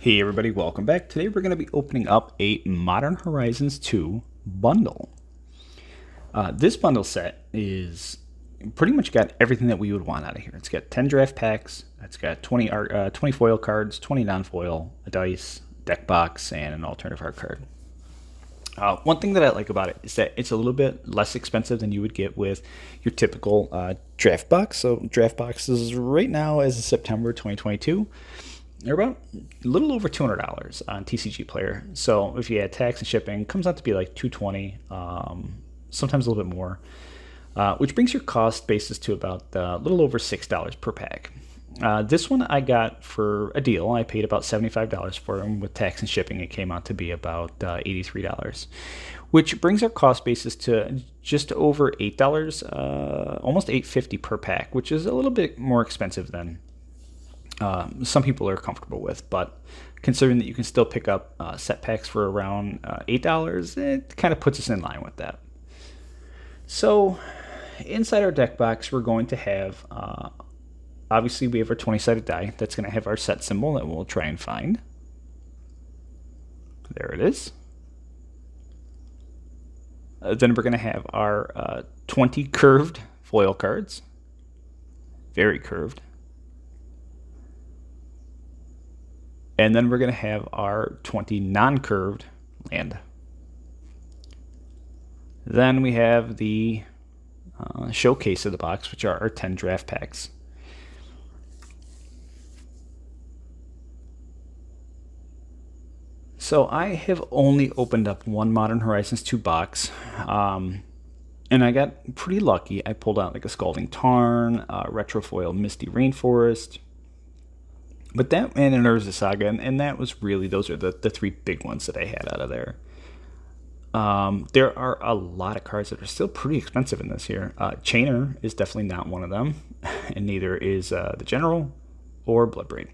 Hey everybody, welcome back. Today we're going to be opening up a Modern Horizons 2 bundle. This bundle set is pretty much got everything that we would want out of here. It's got 10 draft packs, it's got 20 foil cards, 20 non-foil, a dice, deck box, and an alternative art card. One thing that I like about it is that it's a little bit less expensive than you would get with your typical draft box. So draft boxes right now as of September 2022, they're about a little over $200 on TCG Player. So if you add tax and shipping, it comes out to be like $220, sometimes a little bit more, which brings your cost basis to about a little over $6 per pack. This one I got for a deal. I paid about $75 for them. With tax and shipping, it came out to be about $83, which brings our cost basis to just over $8, almost $8.50 per pack, which is a little bit more expensive than some people are comfortable with, but considering that you can still pick up set packs for around $8, it kind of puts us in line with that. So inside our deck box, we're going to have, obviously we have our 20-sided die. That's going to have our set symbol that we'll try and find. There it is. Then we're going to have our 20 curved foil cards. Very curved. And then we're going to have our 20 non-curved land. Then we have the showcase of the box, which are our 10 draft packs. So I have only opened up one Modern Horizons 2 box, and I got pretty lucky. I pulled out like a Scalding Tarn, Retrofoil Misty Rainforest, but that and an Urza Saga, and that was really, those are the three big ones that I had out of there. There are a lot of cards that are still pretty expensive in this here. Chainer is definitely not one of them, and neither is the General or Bloodbraid.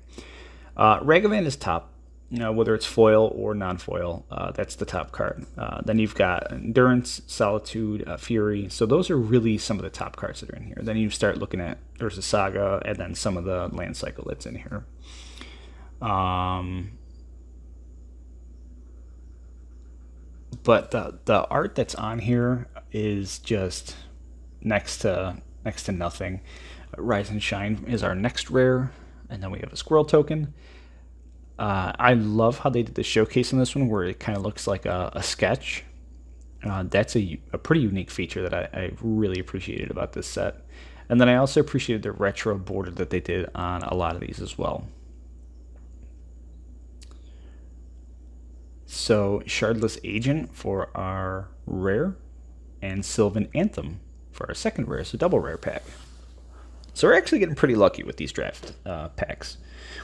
Ragavan is top, whether it's foil or non-foil. That's the top card. Then you've got Endurance, Solitude, Fury. So those are really some of the top cards that are in here. Then you start looking at Urza Saga, and then some of the land cycle that's in here. But the art that's on here is just next to nothing. Rise and Shine is our next rare, and then we have a Squirrel token. I love how they did the showcase in this one, where it kind of looks like a sketch. That's a pretty unique feature that I really appreciated about this set. And then I also appreciated the retro border that they did on a lot of these as well. So Shardless Agent for our rare, and Sylvan Anthem for our second rare, so double rare pack. So we're actually getting pretty lucky with these draft packs.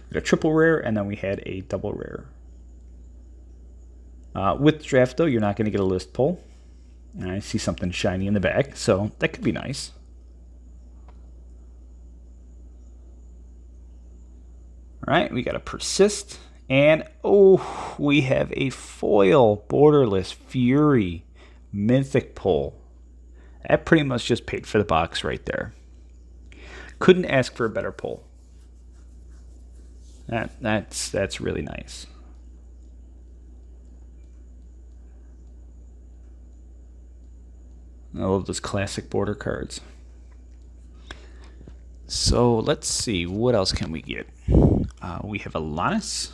We had a triple rare, and then we had a double rare. With draft, though, you're not going to get a list pull. And I see something shiny in the back, so that could be nice. All right, we got a Persist. And, oh, we have a foil Borderless Fury Mythic pull. That pretty much just paid for the box right there. Couldn't ask for a better pull. That's really nice. I love those classic border cards. So let's see, what else can we get? We have a Lannis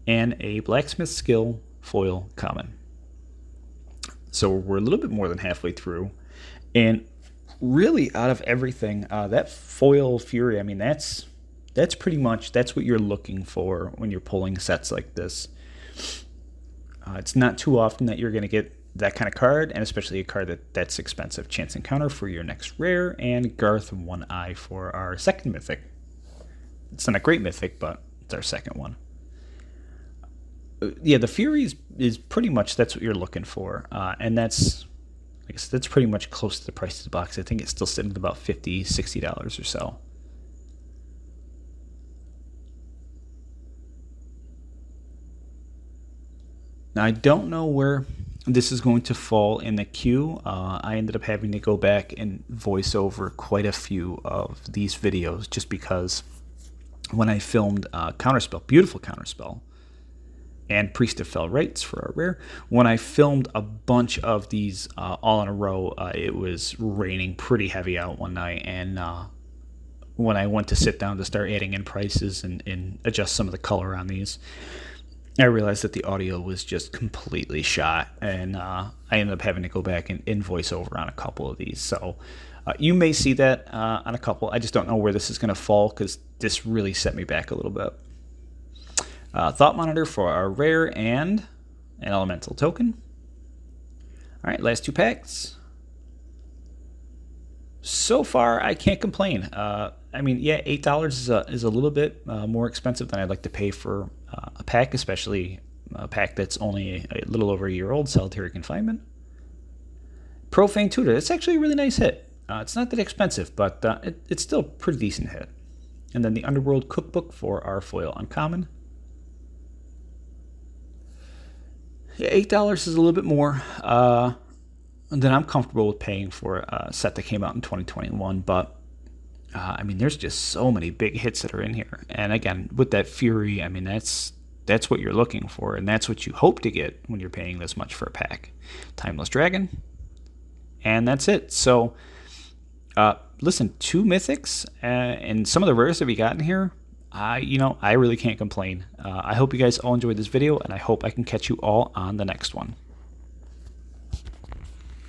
and a Blacksmith Skill foil common. So we're a little bit more than halfway through, and really out of everything, that foil Fury, I mean, that's pretty much, that's what you're looking for when you're pulling sets like this. It's not too often that you're going to get that kind of card, and especially a card that's expensive. Chance Encounter for your next rare, and Garth One Eye for our second mythic. It's not a great mythic, but it's our second one. Yeah, the Fury is pretty much, that's what you're looking for, and that's, I guess that's pretty much close to the price of the box. I think it's still sitting at about $50, $60 or so. Now, I don't know where this is going to fall in the queue. I ended up having to go back and voice over quite a few of these videos just because when I filmed Counterspell, beautiful Counterspell, and Priest of Fell Rites for our rare. When I filmed a bunch of these all in a row, it was raining pretty heavy out one night, and when I went to sit down to start adding in prices and adjust some of the color on these, I realized that the audio was just completely shot, and I ended up having to go back and voice over on a couple of these. So you may see that on a couple. I just don't know where this is going to fall because this really set me back a little bit. Thought Monitor for our rare and an elemental token. All right, last 2 packs. So far, I can't complain. I mean, yeah, $8 is a little bit more expensive than I'd like to pay for a pack, especially a pack that's only a little over a year old, Solitary Confinement. Profane Tutor, that's actually a really nice hit. It's not that expensive, but it's still a pretty decent hit. And then the Underworld Cookbook for our foil uncommon. Yeah, $8 is a little bit more than I'm comfortable with paying for a set that came out in 2021. But, I mean, there's just so many big hits that are in here. And again, with that Fury, I mean, that's what you're looking for. And that's what you hope to get when you're paying this much for a pack. Timeless Dragon. And that's it. So, listen, 2 mythics and some of the rares that we got in here, I really can't complain. I hope you guys all enjoyed this video, and I hope I can catch you all on the next one.